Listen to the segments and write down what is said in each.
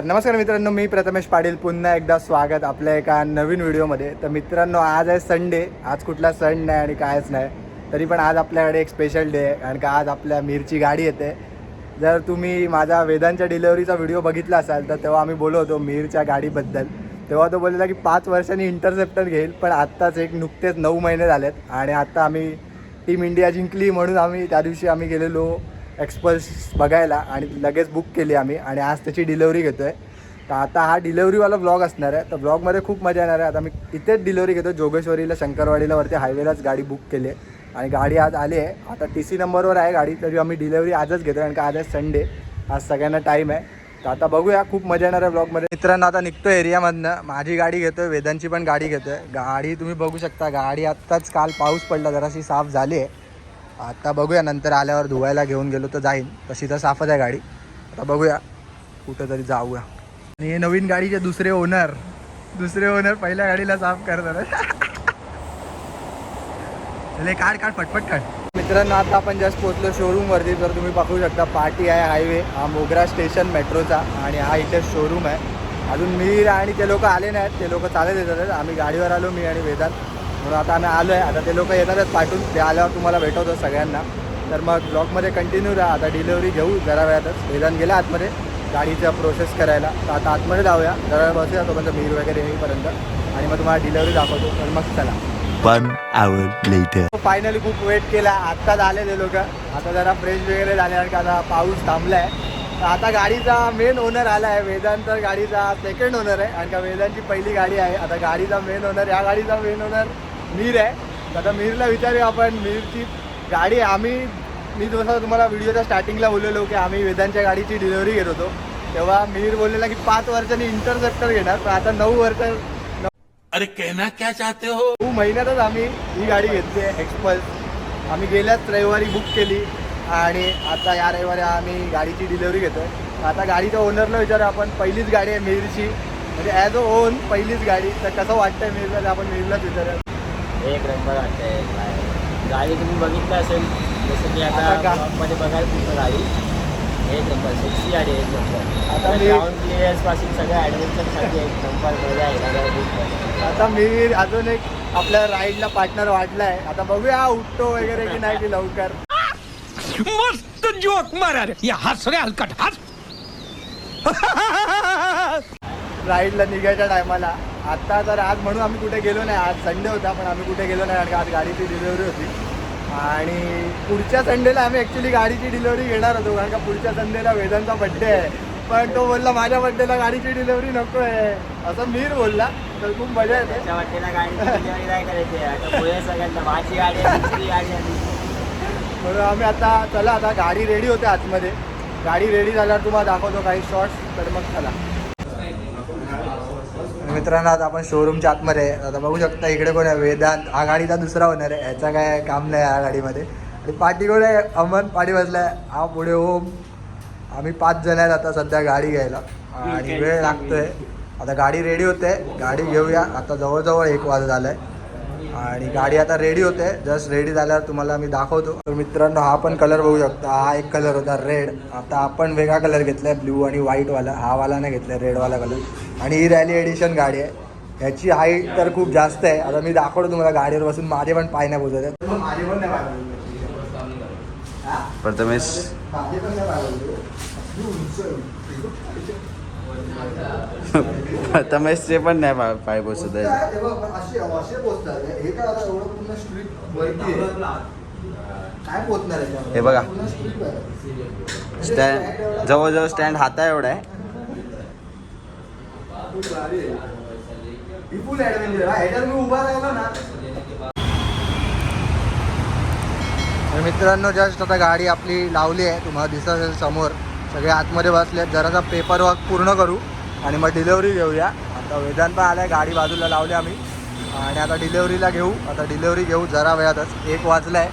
नमस्कार मित्रांनो, मी प्रथमेश पाटील. पुन्हा एकदा स्वागत आपल्या एका नवीन व्हिडिओमध्ये. तर मित्रांनो, आज आहे संडे. आज कुठला सण नाही आणि कायच नाही, तरी पण आज आपल्याकडे एक स्पेशल डे आहे. कारण का आज आपल्या मीरची गाडी येते. जर तुम्ही माझा वेदांच्या डिलेवरीचा व्हिडिओ बघितला असाल तर तेव्हा आम्ही बोललो होतो मीरच्या गाडीबद्दल. तेव्हा तो बोललेला की 5 वर्षांनी इंटरसेप्टर घेईल, पण आत्ताच नुकतेच 9 महिने झालेत आणि आता आम्ही टीम इंडिया जिंकली म्हणून आम्ही त्या दिवशी आम्ही गेलेलो एक्सपल्स बघायला आणि लगेच बुक केली आम्ही आणि आज त्याची डिलेवरी घेतो आहे. तर आता हा डिलेवरीवाला व्लॉग असणार आहे. तर व्लॉगमध्ये खूप मजा येणार आहे. आता मी इथेच डिलेवरी घेतो, जोगेश्वरीला शंकरवाडीला वरती हायवेलाच गाडी बुक केली आहे आणि गाडी आज आली आहे. आता TC नंबरवर आहे गाडी, तरी आम्ही डिलेवरी आजच घेतो कारण का आज आहे संडे. आज सगळ्यांना टाईम आहे. तर आता बघूया, खूप मजा येणार आहे व्लॉगमध्ये. मित्रांनो, आता निघतो एरियामधनं. माझी गाडी घेतो आहे, वेदांची पण गाडी घेतो आहे. गाडी तुम्ही बघू शकता, गाडी आत्ताच काल पाऊस पडला जराशी साफ झाली आहे. आता बघूया, नंतर आल्यावर धुवायला घेऊन गेलो तर जाईन. तशी तर साफच आहे गाडी. आता बघूया कुठंतरी जाऊया. आणि हे नवीन गाडीचे दुसरे ओनर पहिल्या गाडीला साफ करतात. काढ पटपट काढ. मित्रांनो, आता आपण जस्ट पोहोचलो शोरूमवरती. तर तुम्ही बघू शकता, पाटी आहे हायवे, हा मोगरा स्टेशन मेट्रोचा आणि हा इथे शोरूम आहे. अजून मीर आणि ते लोक आले नाहीत, ते लोक चालत येतात. आम्ही गाडीवर आलो, मी आणि वेदांत, म्हणून आता आम्ही आलो आहे. आता ते लोक येतातच पाठवून, ते आल्यावर तुम्हाला भेटवतो सगळ्यांना. तर मग ब्लॉगमध्ये कंटिन्यू राहा. आता डिलेवरी घेऊ जरा वेळातच. वेदांत गेला आतमध्ये गाडीचा प्रोसेस करायला. तर आता आतमध्ये जाऊया, जरा बसूया तोपर्यंत मीर वगैरे येईपर्यंत आणि मग तुम्हाला डिलेवरी दाखवतो. तर मग चला. 1 hour later. फायनली खूप वेट केला, आत्ताच आले ते लोक. आता जरा फ्रेश वगैरे झाले कारण का आता पाऊस थांबला आहे. तर आता गाडीचा मेन ओनर आला आहे. वेदांत गाडीचा सेकंड ओनर आहे कारण का वेदांची पहिली गाडी आहे. आता गाडीचा मेन ओनर, या गाडीचा मेन ओनर मीर आहे. तर आता मीरला विचारूया आपण. मीरची गाडी मी जसं तुम्हाला व्हिडिओच्या स्टार्टिंगला बोललेलो की आम्ही वेदांच्या गाडीची डिलिव्हरी घेत होतो, तेव्हा मीर बोललेला की 5 वर्षांनी इंटरसेप्टर घेणार. पण आता 9 वर्ष, अरे कहना क्या चाहते हो? 9 महिन्यातच आम्ही ही गाडी घेतली आहे एक्सपल्स. आम्ही गेल्याच रविवारी बुक केली आणि आता या रविवारी आम्ही गाडीची डिलिव्हरी घेतो आहे. आता गाडीच्या ओनरला विचारूया आपण. पहिलीच गाडी आहे मीरची, म्हणजे ॲज अ ओन पहिलीच गाडी. तर कसं वाटतंय मीरला, तर आपण मीरलाच विचारूया. एक नंबर वाटतंय. गाडी तुम्ही बघितलं असेल, जसं की आता मध्ये बघायला पूर्ण गाडी एक नंबर, सेक्सी गाडी एक नंबर. आता ग्राउंड क्लिअर्सपासून सगळ्या ॲडव्हेंचरसाठी एक नंबर मजा आहे. आता मीर अजून एक आपल्या राईडला पार्टनर वाटला आहे. आता बघूया उठतो वगैरे की नाही की लवकर. मस्त जोक मारा रे, या हस रे हलकट हस. राईडला निघायच्या टायमाला आता तर आज म्हणून आम्ही कुठे गेलो नाही. आज संडे होता पण आम्ही कुठे गेलो नाही कारण का आज गाडीची डिलिव्हरी होती. आणि पुढच्या संडेला आम्ही ॲक्च्युली गाडीची डिलिव्हरी घेणार होतो कारण का पुढच्या संडेला वेदांचा बड्डे आहे. पण तो बोलला माझ्या बड्डेला गाडीची डिलिव्हरी नको आहे, असं मीर बोलला. तर खूप मजा येते. त्या वाटेला गाडीची डिलिव्हरी नाही करायची. आता पुढे सगळ्यांना माझी गाडी आहे, दुसरी गाडी आहे. म्हणून आम्ही आता चला, आता गाडी रेडी होते आतमध्ये. गाडी रेडी झाल्यावर तुम्हाला दाखवतो काही शॉर्ट्स. तर मग चला. मित्रांनो, आता आपण शोरूमच्या आतमध्ये आहे. आता बघू शकता इकडे कोण आहे, वेदांत. हा गाडीचा दुसरा होणार आहे, याचा काय काम नाही या गाडीमध्ये. आणि पाठी कोण आहे, अमन पाठी बसला आहे. हा पुढे ओम. आम्ही 5 जण आहेत आता सध्या गाडी घ्यायला आणि वेळ लागतोय. आता गाडी रेडी होते, गाडी घेऊया. आता जवळजवळ 1 वाजत झालं आहे आणि गाडी आता रेडी होते. जस्ट रेडी झाल्यावर तुम्हाला मी दाखवतो. तर मित्रांनो, हा पण कलर बघू शकता. हा एक कलर होता रेड. आता आपण वेगळा कलर घेतला आहे, ब्ल्यू आणि व्हाईटवाला. हा वाला नाही घेतला आहे, रेडवाला कलर. आणि ही रॅली एडिशन गाडी आहे. ह्याची हाईट तर खूप जास्त आहे. आता मी दाखवतो तुम्हाला गाडीवर बसून. माझे पण पाय नाही पोचत आहेत. माझे पण नाही प्रथमेश प्रथमेशचे पण नाही पाय पोचत आहे. हे बघा, स्टँड जवळजवळ स्टँड हाता एवढा आहे. तर मित्रांनो, जस्ट आता गाडी आपली लावली आहे. तुम्हाला दिसत असेल समोर सगळे आतमध्ये बसले आहेत. जरासा पेपर वर्क पूर्ण करू आणि मग डिलेवरी घेऊया. आता वेदांत पण आला आहे, गाडी बाजूला लावली आम्ही आणि आता डिलेवरीला घेऊ. आता डिलेवरी घेऊ जरा वेळातच. 1 वाजला आहे.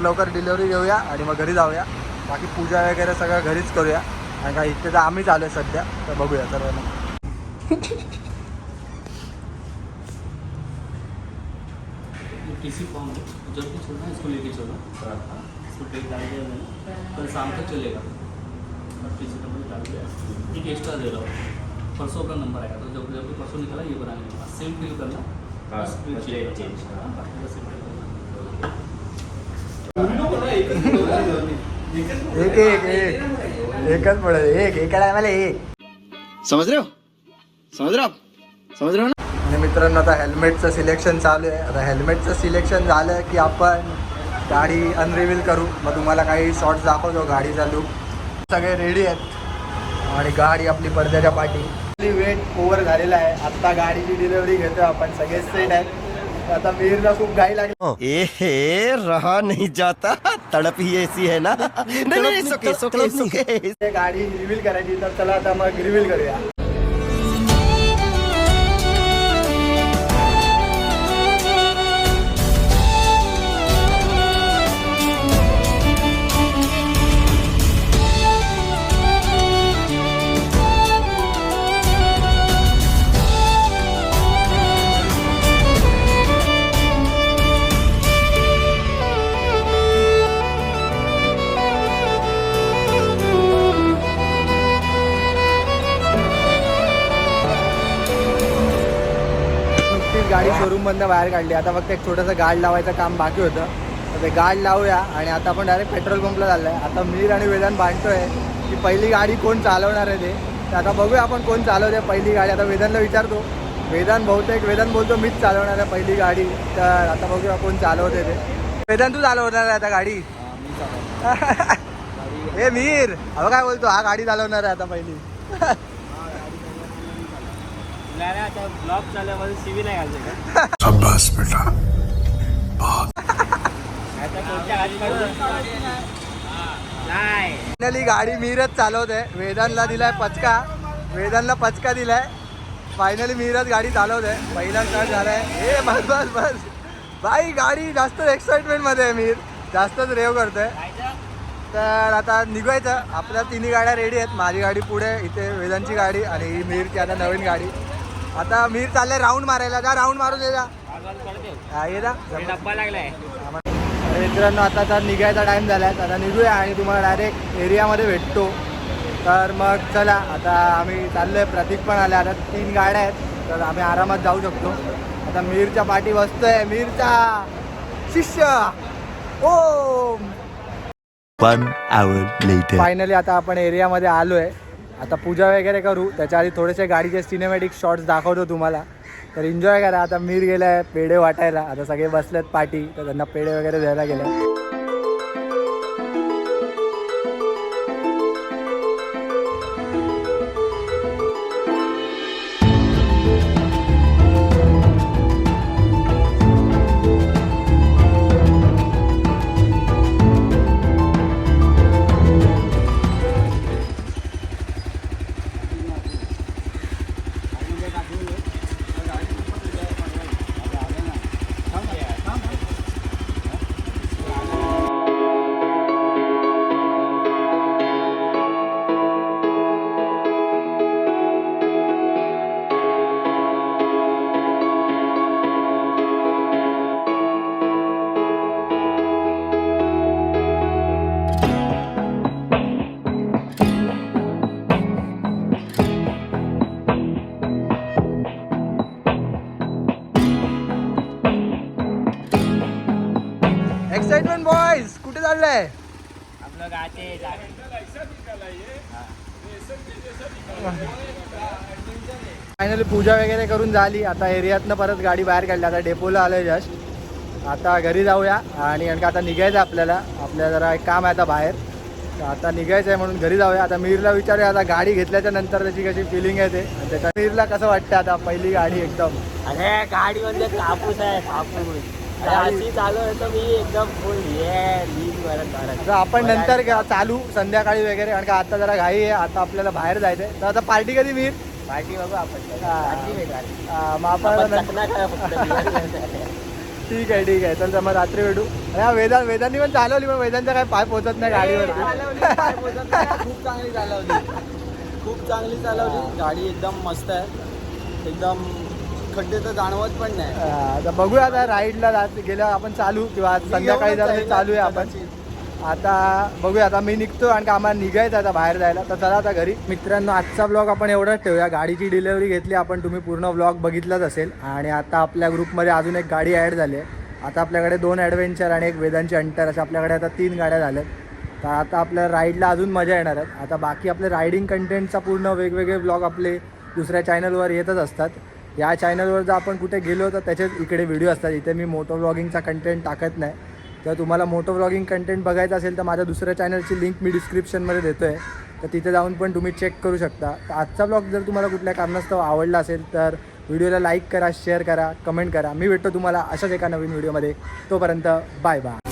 लवकर डिलेवरी घेऊया आणि मग घरी जाऊया. बाकी पूजा वगैरे सगळं घरीच करूया कारण का इथे तर आम्हीच आलो आहे सध्या. तर बघूया सर्वांना. टीसी फॉर्म जल्दी छोड़ना, इसको लेके चलो। इसको टेक डाल दिया मैंने, कल शाम तक चलेगा। अब किसी नंबर डाल दिया, एक एक्स्ट्रा दे रहा हूँ, परसों का नंबर आएगा, तो जब जब परसों निकला ये बनाने का सेम फिल करना, बस फिर चेंज बाकी का सेम एक एक एक एकच पडेल, एक एका टायमाला एक. समझ रहे हो ना? आणि मित्रांनो आता हेल्मेटचं सिलेक्शन चालू आहे. आता हेल्मेटचं सिलेक्शन झालं की आपण गाडी अनरिव्हील करू, मग तुम्हाला काही शॉर्ट्स दाखवतो गाडीचा लुक. सगळे रेडी आहेत आणि गाडी आपली पडद्याच्या पाठी. आपली वेट ओव्हर झालेला आहे. आत्ता गाडीची डिलिव्हरी घेतो आपण, सगळे सेट आहेत. आता मीरला खूप घाई लागली. ए रहा नहीं जाता, तड़प ही ऐसी है ना. नहीं सुके. गाडी रिव्हील करायची, तर चला आता मग रिव्हील करूया. गाडी शोरूममधनं बाहेर काढली. आता फक्त एक छोटंसं गार्ड लावायचं काम बाकी होतं, तर ते गार्ड लावूया आणि आता आपण डायरेक्ट पेट्रोल पंपला चाललं आहे. आता मीर आणि वेदांत भांडतोय की पहिली गाडी कोण चालवणार आहे ते. तर आता बघूया आपण कोण चालवते पहिली गाडी. आता वेदांतला विचारतो. वेदांत बोलतो मीच चालवणार आहे पहिली गाडी. तर आता बघूया कोण चालवते ते. वेदांत तू चालवणार आहे आता गाडी. हे मीर अहो काय बोलतो, हा गाडी चालवणार आहे आता पहिली. आता ब्लॉक चालल्यावर सीव्ही नाही घालते का? शाबाश बेटा. आता कोणत्या गाडी नाही. फायनली गाडी मीरच चालवते. वेदांतला दिलाय पचका, वेदांतला पचका दिलाय. फायनली मीरच गाडी चालवते. पहिला स्टार्ट झालाय. हे बस बस बस भाई, गाडी जास्त एक्साइटमेंटमध्ये आहे. मीर जास्तच रेव करतोय. तर आता निघायचं. आपल्या तिन्ही गाड्या रेडी आहेत. माझी गाडी पुढे, इथे वेदांची गाडी आणि ही मीरची आता नवीन गाडी. आता मीर चाललंय राऊंड मारायला. जा राऊंड मारून ये जा. हा ये जा. डब्बा लागलाय. अरे मित्रांनो आता निघायचा टाईम झाला आहे. आता निघूया आणि तुम्हाला डायरेक्ट एरियामध्ये भेटतो. तर मग चला आता आम्ही चाललो आहे. प्रतीक पण आले. आता 3 गाड्या आहेत, तर आम्ही आरामात जाऊ शकतो. आता मीरच्या पाठी बसतोय. मीरचा शिष्य ओम. 1 hour later. फायनली आता आपण एरियामध्ये आलो आहे. आता पूजा वगैरे करू. त्याच्या आधी थोडेसे गाडीचे सिनेमॅटिक शॉट्स दाखवतो तुम्हाला, तर एन्जॉय करा. आता मीर गेला आहे पेढे वाटायला. आता सगळे बसलेत पाठी, तर त्यांना पेढे वगैरे द्यायला गेले. एक्साइटमेंट बॉयज, कुठे चाललंय? आपलं गाते फायनली पूजा वगैरे करून झाली. आता एरियातनं परत गाडी बाहेर काढली. आता डेपोला आलोय जस्ट. आता घरी जाऊया आणि आता निघायचं आपल्याला. जरा एक काम आहे आता बाहेर, तर आता निघायचं आहे म्हणून घरी जाऊया. आता मीरला विचारूया आता गाडी घेतल्याच्या नंतर त्याची कशी फिलिंग आहे ते. आणि त्याच्या मीरला कसं वाटतं आता पहिली गाडी एकदम. अरे गाडी म्हणजे कापूस आहे, कापूस. अशी चालू आहे तर मी एकदम फुल आता आपण नंतर चालू संध्याकाळी वगैरे, कारण का आता जरा घाई आहे. आता आपल्याला बाहेर जायचं आहे. तर आता पार्टी कधी मीर? पार्टी बघू आपण. मग आपण ठीक आहे. तर मग रात्री भेटू. अरे वेदांनी पण चालवली, पण वेदांचा काय पाय पोचत नाही गाडीवरती. खूप चांगली चालवली गाडी. एकदम मस्त आहे. एकदम खड्डे तर जाणवत पण नाही. आता बघूया. आता राईडला गेल्यावर आपण चालू, किंवा संध्याकाळी जरा चालू आहे आपण. आता बघूया, आता मी निघतो आणि का आम्हाला निघायचं आता बाहेर जायला, तर चला आता घरी. मित्रांनो आजचा ब्लॉग आपण एवढाच ठेवूया. गाडीची डिलेवरी घेतली आपण, तुम्ही पूर्ण ब्लॉग बघितलाच असेल. आणि आता आपल्या ग्रुपमध्ये अजून एक गाडी ॲड झाली आहे. आता आपल्याकडे 2 ॲडव्हेंचर आणि एक वेदांची अंटर अशा आपल्याकडे आता 3 गाड्या झाल्यात. तर आता आपल्या राईडला अजून मजा येणार आहेत. आता बाकी आपले रायडिंग कंटेंटचा पूर्ण वेगवेगळे ब्लॉग आपले दुसऱ्या चॅनलवर येतच असतात. या चॅनलवर जर आपण कुठे गेलो तर त्याच्यात इकडे व्हिडिओ असतात. इथे मी मोटो व्लॉगिंगचा कंटेंट टाकत नाही. तर तुम्हाला मोटो व्लॉगिंग कंटेंट बघायचं असेल तर माझ्या दुसऱ्या चॅनलची लिंक मी डिस्क्रिप्शनमध्ये देतो आहे, तर तिथे जाऊन पण तुम्ही चेक करू शकता. तर आजचा ब्लॉग जर तुम्हाला कुठल्या कारणास्तव आवडला असेल तर व्हिडिओला लाईक करा, शेअर करा, कमेंट करा. मी भेटतो तुम्हाला अशाच एका नवीन व्हिडिओमध्ये. तोपर्यंत बाय बाय.